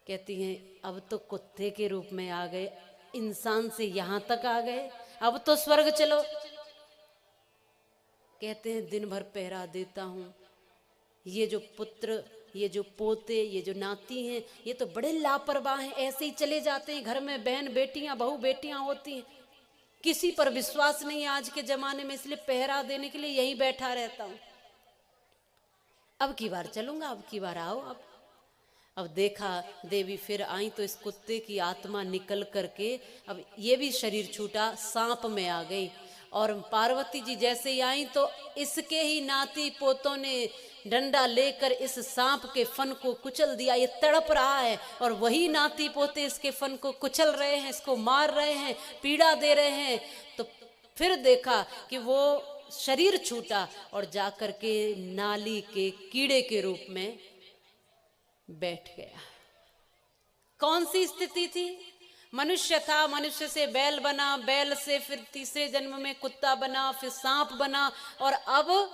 कहती हैं अब तो कुत्ते के रूप में आ गए, इंसान से यहां तक आ गए, अब तो स्वर्ग चलो। कहते हैं दिन भर पहरा देता हूं, ये जो पुत्र, ये जो पोते, ये जो नाती हैं, ये तो बड़े लापरवाह हैं, ऐसे ही चले जाते हैं। घर में बहन बेटियां, बहू बेटियां होती हैं, किसी पर विश्वास नहीं है आज के जमाने में, इसलिए पहरा देने के लिए यहीं बैठा रहता हूं। अब की बार चलूंगा, अब की बार आओ। अब देखा देवी फिर आई तो इस कुत्ते की आत्मा निकल करके अब ये भी शरीर छूटा, सांप में आ गई। और पार्वती जी जैसे ही आई तो इसके ही नाती पोतों ने डंडा लेकर इस सांप के फन को कुचल दिया। ये तड़प रहा है और वही नाती पोते इसके फन को कुचल रहे हैं, इसको मार रहे हैं, पीड़ा दे रहे हैं। तो फिर देखा कि वो शरीर छूटा और जाकर के नाली के कीड़े के रूप में बैठ गया। कौन सी स्थिति थी? मनुष्य था, मनुष्य से बैल बना, बैल से फिर तीसरे जन्म में कुत्ता बना, फिर सांप बना, और अब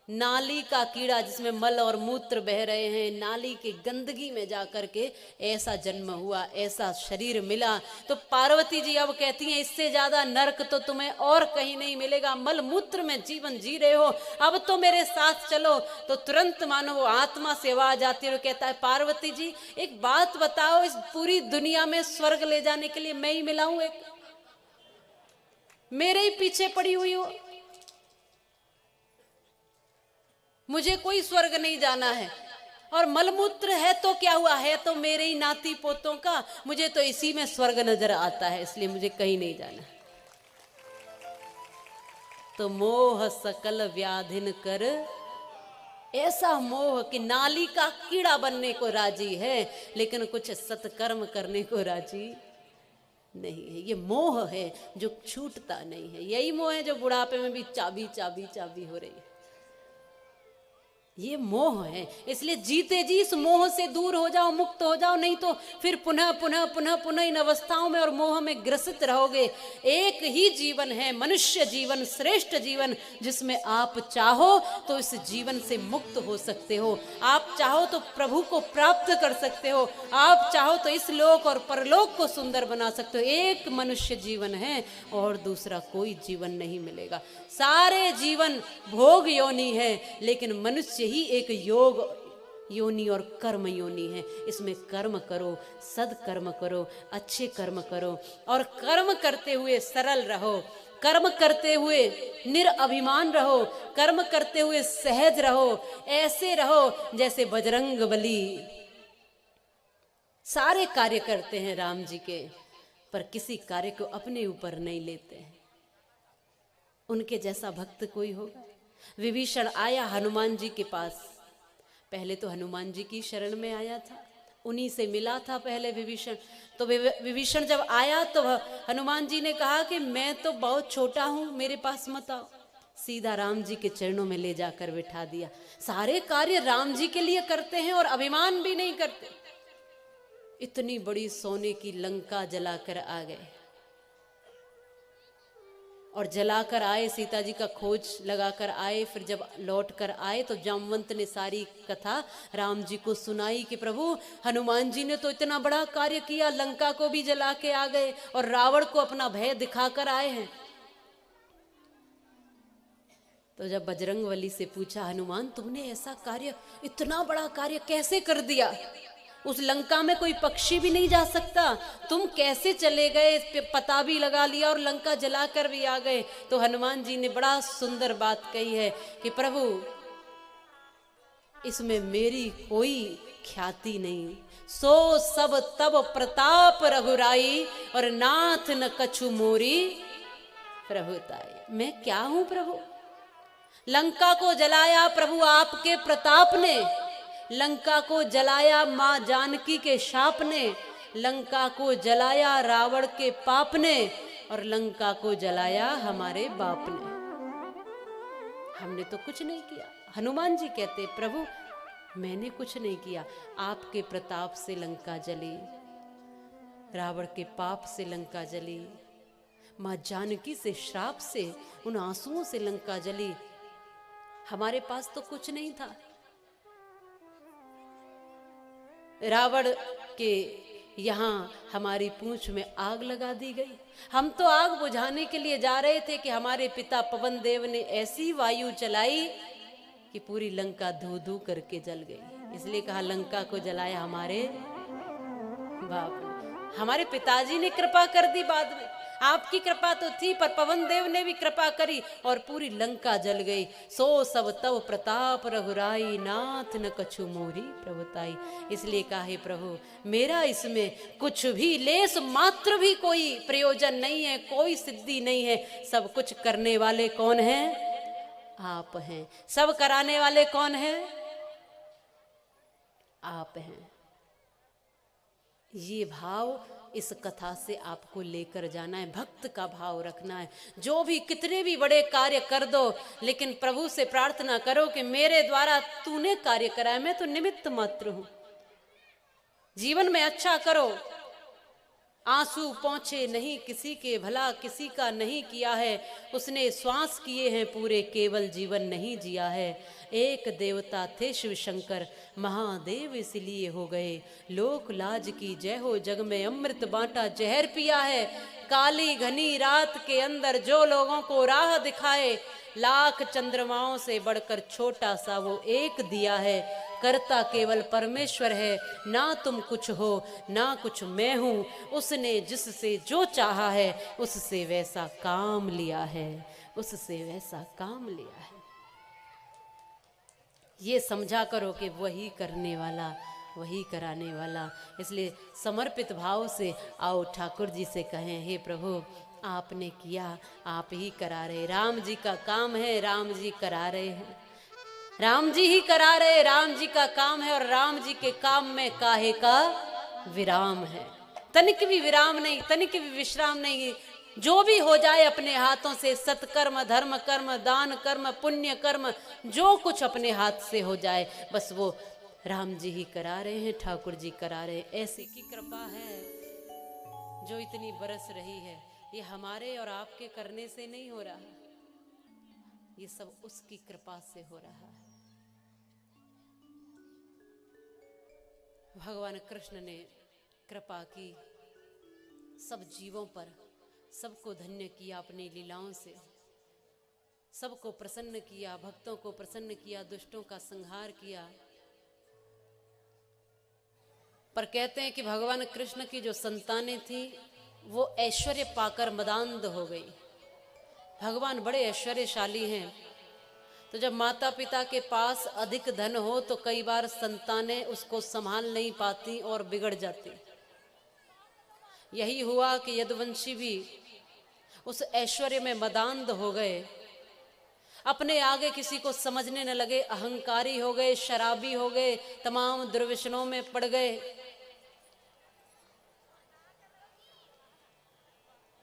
नाली का कीड़ा जिसमें मल और मूत्र बह रहे हैं, नाली की गंदगी में जाकर के ऐसा जन्म हुआ, ऐसा शरीर मिला। तो पार्वती जी अब कहती हैं इससे ज्यादा नरक तो तुम्हें और कहीं नहीं मिलेगा, मल मूत्र में जीवन जी रहे हो, अब तो मेरे साथ चलो। तो तुरंत मानो वो आत्मा से आवाज आती है और कहता है पार्वती जी एक बात बताओ, इस पूरी दुनिया में स्वर्ग ले जाने के लिए मैं ही मिला हूं, एक मेरे ही पीछे पड़ी हुई हो, मुझे कोई स्वर्ग नहीं जाना है। और मलमूत्र है तो क्या हुआ, है तो मेरे ही नाती पोतों का, मुझे तो इसी में स्वर्ग नजर आता है, इसलिए मुझे कहीं नहीं जाना। तो मोह सकल व्याधिन कर, ऐसा मोह कि नाली का कीड़ा बनने को राजी है लेकिन कुछ सत्कर्म करने को राजी नहीं है। ये मोह है जो छूटता नहीं है, यही मोह है जो बुढ़ापे में भी चाबी चाबी चाबी हो रही है। ये मोह है, इसलिए जीते जी इस मोह से दूर हो जाओ, मुक्त हो जाओ, नहीं तो फिर पुनः पुनः पुनः पुनः इन अवस्थाओं में और मोह में ग्रसित रहोगे। एक ही जीवन है मनुष्य जीवन, श्रेष्ठ जीवन, जिसमें आप चाहो तो इस जीवन से मुक्त हो सकते हो, आप चाहो तो प्रभु को प्राप्त कर सकते हो, आप चाहो तो इस लोक और परलोक को सुंदर बना सकते हो। एक मनुष्य जीवन है और दूसरा कोई जीवन नहीं मिलेगा। सारे जीवन भोग योनि है लेकिन मनुष्य ही एक योग योनि और कर्म योनि है। इसमें कर्म करो, सदकर्म करो, अच्छे कर्म करो, और कर्म करते हुए सरल रहो, कर्म करते हुए निरअभिमान रहो, कर्म करते हुए सहज रहो, ऐसे रहो जैसे बजरंग बली सारे कार्य करते हैं राम जी के, पर किसी कार्य को अपने ऊपर नहीं लेते हैं। उनके जैसा भक्त कोई होगा? विभीषण आया हनुमान जी के पास, पहले तो हनुमान जी की शरण में आया था, उन्हीं से मिला था पहले विभीषण। तो विभीषण जब आया तो हनुमान जी ने कहा कि मैं तो बहुत छोटा हूं, मेरे पास मत आओ। सीधा राम जी के चरणों में ले जाकर बिठा दिया। सारे कार्य राम जी के लिए करते हैं और अभिमान भी नहीं करते। इतनी बड़ी सोने की लंका जलाकर आ गए, और जलाकर आए, सीता जी का खोज लगाकर आए। फिर जब लौट कर आए तो जामवंत ने सारी कथा राम जी को सुनाई कि प्रभु हनुमान जी ने तो इतना बड़ा कार्य किया, लंका को भी जला के आ गए और रावण को अपना भय दिखाकर आए हैं। तो जब बजरंगबली से पूछा हनुमान तुमने ऐसा कार्य, इतना बड़ा कार्य कैसे कर दिया, उस लंका में कोई पक्षी भी नहीं जा सकता, तुम कैसे चले गए, इस पे पता भी लगा लिया और लंका जलाकर भी आ गए। तो हनुमान जी ने बड़ा सुंदर बात कही है कि प्रभु इसमें मेरी कोई ख्याति नहीं, सो सब तब प्रताप रघुराई और नाथ न कछु मोरी प्रभुताई। मैं क्या हूं प्रभु? लंका को जलाया प्रभु आपके प्रताप ने, लंका को जलाया मां जानकी के शाप ने, लंका को जलाया रावण के पाप ने, और लंका को जलाया हमारे बाप ने। हमने तो कुछ नहीं किया। हनुमान जी कहते प्रभु मैंने कुछ नहीं किया, आपके प्रताप से लंका जली, रावण के पाप से लंका जली, मां जानकी से श्राप से, उन आंसुओं से लंका जली। हमारे पास तो कुछ नहीं था। रावण कि यहाँ हमारी पूंछ में आग लगा दी गई। हम तो आग बुझाने के लिए जा रहे थे कि हमारे पिता पवन देव ने ऐसी वायु चलाई कि पूरी लंका धू धू करके जल गई। इसलिए कहा लंका को जलाया हमारे बाप ने, हमारे पिताजी ने कृपा कर दी। बाद में आपकी कृपा तो थी, पर पवन देव ने भी कृपा करी और पूरी लंका जल गई। सो सब तव प्रताप रघुराई, नाथ न कछु मोरी प्रभुताई। इसलिए कहा हे प्रभु, मेरा इसमें कुछ भी लेस मात्र भी कोई प्रयोजन नहीं है, कोई सिद्धि नहीं है। सब कुछ करने वाले कौन हैं? आप हैं। सब कराने वाले कौन हैं? आप हैं। ये भाव इस कथा से आपको लेकर जाना है, भक्त का भाव रखना है। जो भी कितने भी बड़े कार्य कर दो, लेकिन प्रभु से प्रार्थना करो कि मेरे द्वारा तूने कार्य कराया, मैं तो निमित्त मात्र हूं। जीवन में अच्छा करो, आंसू पहुंचे नहीं किसी के, भला किसी का नहीं किया है। उसने श्वास किए हैं पूरे, केवल जीवन नहीं जिया है। एक देवता थे शिव शंकर, महादेव इसलिए हो गए। लोक लाज की जय हो, जग में अमृत बांटा जहर पिया है। काली घनी रात के अंदर जो लोगों को राह दिखाए, लाख चंद्रमाओं से बढ़कर छोटा सा वो एक दिया है। करता केवल परमेश्वर है, ना तुम कुछ हो ना कुछ मैं हूँ। उसने जिससे जो चाहा है, उससे वैसा काम लिया है, उससे वैसा काम लिया है। ये समझा करो कि वही करने वाला, वही कराने वाला। इसलिए समर्पित भाव से आओ ठाकुर जी से कहें, हे प्रभु आपने किया, आप ही करा रहे। राम जी का काम है, राम जी करा रहे हैं, राम जी ही करा रहे, राम जी का काम है। और राम जी के काम में काहे का विराम है, तनिक भी विराम नहीं, तनिक भी विश्राम नहीं। जो भी हो जाए अपने हाथों से, सत्कर्म, धर्म कर्म, दान कर्म, पुण्य कर्म, जो कुछ अपने हाथ से हो जाए, बस वो राम जी ही करा रहे हैं, ठाकुर जी करा रहे हैं। ऐसी की कृपा है जो इतनी बरस रही है। ये हमारे और आपके करने से नहीं हो रहा, ये सब उसकी कृपा से हो रहा है। भगवान कृष्ण ने कृपा की सब जीवों पर, सबको धन्य किया अपनी लीलाओं से, सबको प्रसन्न किया, भक्तों को प्रसन्न किया, दुष्टों का संहार किया। पर कहते हैं कि भगवान कृष्ण की जो संतानें थी वो ऐश्वर्य पाकर मदान्ध हो गई। भगवान बड़े ऐश्वर्यशाली हैं, तो जब माता पिता के पास अधिक धन हो तो कई बार संतानें उसको संभाल नहीं पाती और बिगड़ जाती। यही हुआ कि यदुवंशी भी उस ऐश्वर्य में मदान्ध हो गए, अपने आगे किसी को समझने न लगे, अहंकारी हो गए, शराबी हो गए, तमाम दुर्व्यसनों में पड़ गए।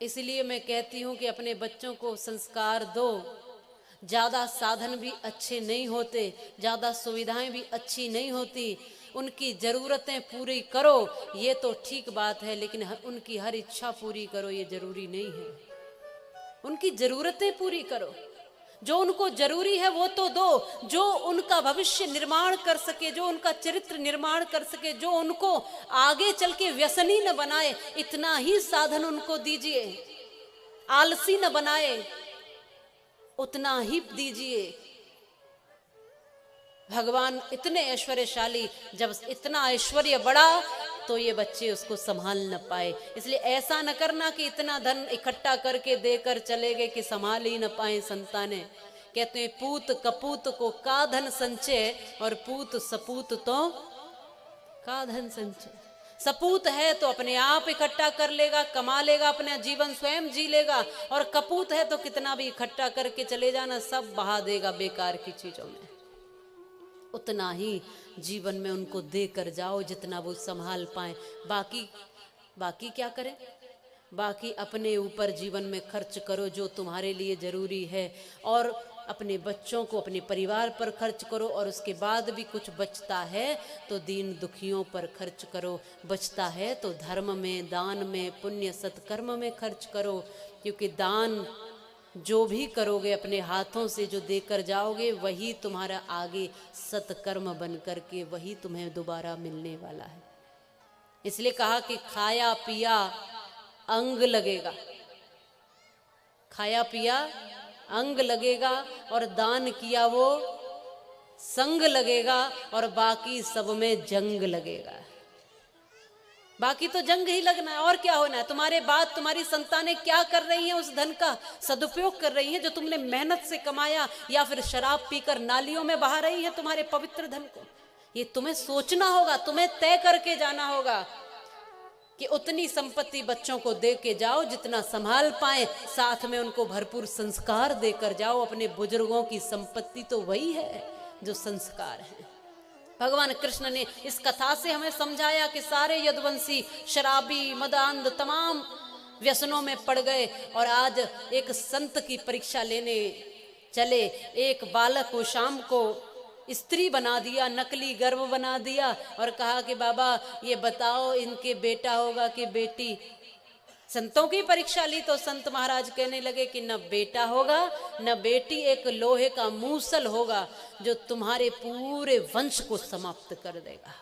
इसलिए मैं कहती हूं कि अपने बच्चों को संस्कार दो। ज़्यादा साधन भी अच्छे नहीं होते, ज़्यादा सुविधाएं भी अच्छी नहीं होती। उनकी ज़रूरतें पूरी करो ये तो ठीक बात है, लेकिन उनकी हर इच्छा पूरी करो ये जरूरी नहीं है। उनकी ज़रूरतें पूरी करो, जो उनको जरूरी है वो तो दो, जो उनका भविष्य निर्माण कर सके, जो उनका चरित्र निर्माण कर सके, जो उनको आगे चल के व्यसनी न बनाए, इतना ही साधन उनको दीजिए। आलसी न बनाए, उतना ही दीजिए। भगवान इतने ऐश्वर्यशाली, जब इतना ऐश्वर्य बढ़ा तो ये बच्चे उसको संभाल न पाए। इसलिए ऐसा न करना कि इतना धन इकट्ठा करके देकर चले गए कि संभाल ही न पाए संतानें। कहते हैं पूत कपूत को का धन संचय, और पूत सपूत तो का धन संचय। सपूत है तो अपने आप इकट्ठा कर लेगा, कमा लेगा, अपना जीवन स्वयं जी लेगा। और कपूत है तो कितना भी इकट्ठा करके चले जाना, सब बहा देगा बेकार की चीजों में। उतना ही जीवन में उनको देकर जाओ जितना वो संभाल पाए। बाकी क्या करें? बाकी अपने ऊपर जीवन में खर्च करो जो तुम्हारे लिए जरूरी है, और अपने बच्चों को, अपने परिवार पर खर्च करो। और उसके बाद भी कुछ बचता है तो दीन दुखियों पर खर्च करो। बचता है तो धर्म में, दान में, पुण्य सत्कर्म में खर्च करो। क्योंकि दान जो भी करोगे अपने हाथों से, जो देकर जाओगे, वही तुम्हारा आगे सत्कर्म बन करके वही तुम्हें दोबारा मिलने वाला है। इसलिए कहा कि खाया पिया अंग लगेगा, खाया पिया अंग लगेगा और दान किया वो संग लगेगा और बाकी सब में जंग लगेगा। बाकी तो जंग ही लगना है और क्या होना है। तुम्हारे बाद तुम्हारी संतानें क्या कर रही हैं, उस धन का सदुपयोग कर रही हैं जो तुमने मेहनत से कमाया, या फिर शराब पीकर नालियों में बहा रही हैं तुम्हारे पवित्र धन को। ये तुम्हें सोचना होगा, तुम्हें तय करके जाना होगा कि उतनी संपत्ति बच्चों को दे के जाओ जितना संभाल पाए, साथ में उनको भरपूर संस्कार देकर जाओ। अपने बुजुर्गों की संपत्ति तो वही है जो संस्कार है। भगवान कृष्ण ने इस कथा से हमें समझाया कि सारे यदुवंशी शराबी मदांध तमाम व्यसनों में पड़ गए और आज एक संत की परीक्षा लेने चले। एक बालक को शाम को स्त्री बना दिया, नकली गर्भ बना दिया और कहा कि बाबा ये बताओ इनके बेटा होगा कि बेटी। संतों की परीक्षा ली तो संत महाराज कहने लगे कि न बेटा होगा न बेटी, एक लोहे का मूसल होगा जो तुम्हारे पूरे वंश को समाप्त कर देगा।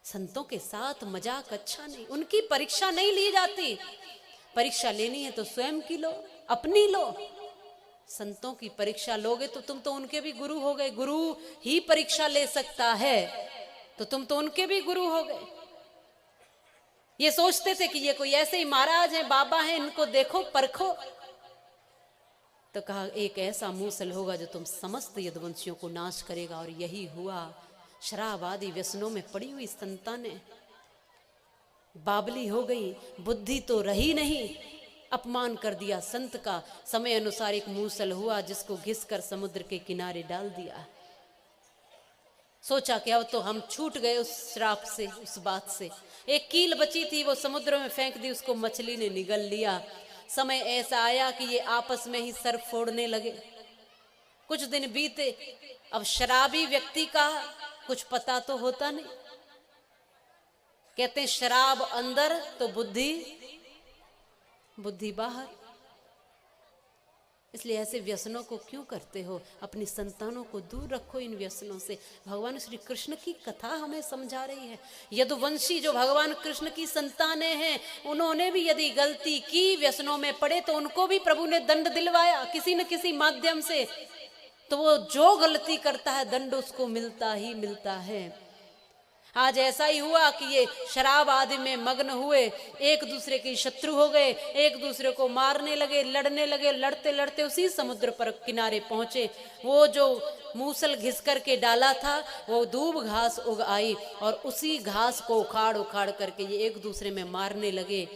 संतों के साथ मजाक अच्छा नहीं, उनकी परीक्षा नहीं ली जाती। परीक्षा लेनी है तो स्वयं की लो, अपनी लो। संतों की परीक्षा लोगे तो तुम तो उनके भी गुरु हो गए। गुरु ही परीक्षा ले सकता है तो तुम तो उनके भी गुरु हो गए। ये सोचते थे कि ये कोई ऐसे ही महाराज हैं, बाबा हैं, इनको देखो परखो। तो कहा एक ऐसा मूसल होगा जो तुम समस्त यदुवंशियों को नाश करेगा। और यही हुआ। शराब आदि व्यसनों में पड़ी हुई संतानें बाबली हो गई, बुद्धि तो रही नहीं। अपमान कर दिया संत का। समय अनुसार एक मूसल हुआ जिसको घिसकर समुद्र के किनारे डाल दिया। सोचा कि अब तो हम छूट गए उस श्राप से, उस बात से। एक कील बची थी वो समुद्र में फेंक दी, उसको मछली ने निगल लिया। समय ऐसा आया कि ये आपस में ही सर फोड़ने लगे। कुछ दिन बीते। अब शराबी व्यक्ति का कुछ पता तो होता नहीं। कहते हैं शराब अंदर तो बुद्धि बाहर। इसलिए ऐसे व्यसनों को क्यों करते हो? अपनी संतानों को दूर रखो इन व्यसनों से। भगवान श्री कृष्ण की कथा हमें समझा रही है। यदुवंशी जो भगवान कृष्ण की संतानें हैं, उन्होंने भी यदि गलती की, व्यसनों में पड़े, तो उनको भी प्रभु ने दंड दिलवाया किसी न किसी माध्यम से। तो वो जो गलती करता है दंड उसको मिलता ही मिलता है। आज ऐसा ही हुआ कि ये शराब आदि में मग्न हुए, एक दूसरे के शत्रु हो गए, एक दूसरे को मारने लगे, लड़ने लगे। लड़ते लड़ते उसी समुद्र पर किनारे पहुंचे। वो जो मूसल घिस करके डाला था वो दूब घास उग आई और उसी घास को उखाड़ उखाड़ करके ये एक दूसरे में मारने लगे।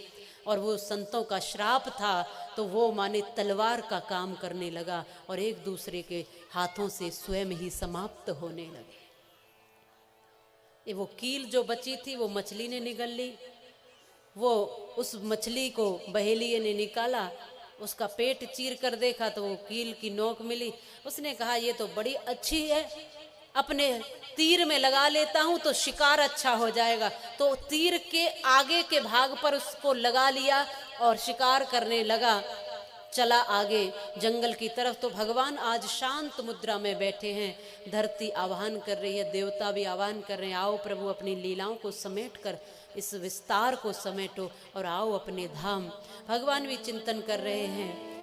और वो संतों का श्राप था तो वो माने तलवार का काम करने लगा और एक दूसरे के हाथों से स्वयं ही समाप्त होने लगे। वो कील जो बची थी वो मछली ने निगल ली। वो उस मछली को बहेलिये ने निकाला, उसका पेट चीर कर देखा तो वो कील की नोक मिली। उसने कहा ये तो बड़ी अच्छी है, अपने तीर में लगा लेता हूं तो शिकार अच्छा हो जाएगा। तो तीर के आगे के भाग पर उसको लगा लिया और शिकार करने लगा। चला आगे जंगल की तरफ। तो भगवान आज शांत मुद्रा में बैठे हैं। धरती आह्वान कर रही है, देवता भी आह्वान कर रहे हैं, आओ प्रभु अपनी लीलाओं को समेट कर इस विस्तार को समेटो और आओ अपने धाम। भगवान भी चिंतन कर रहे हैं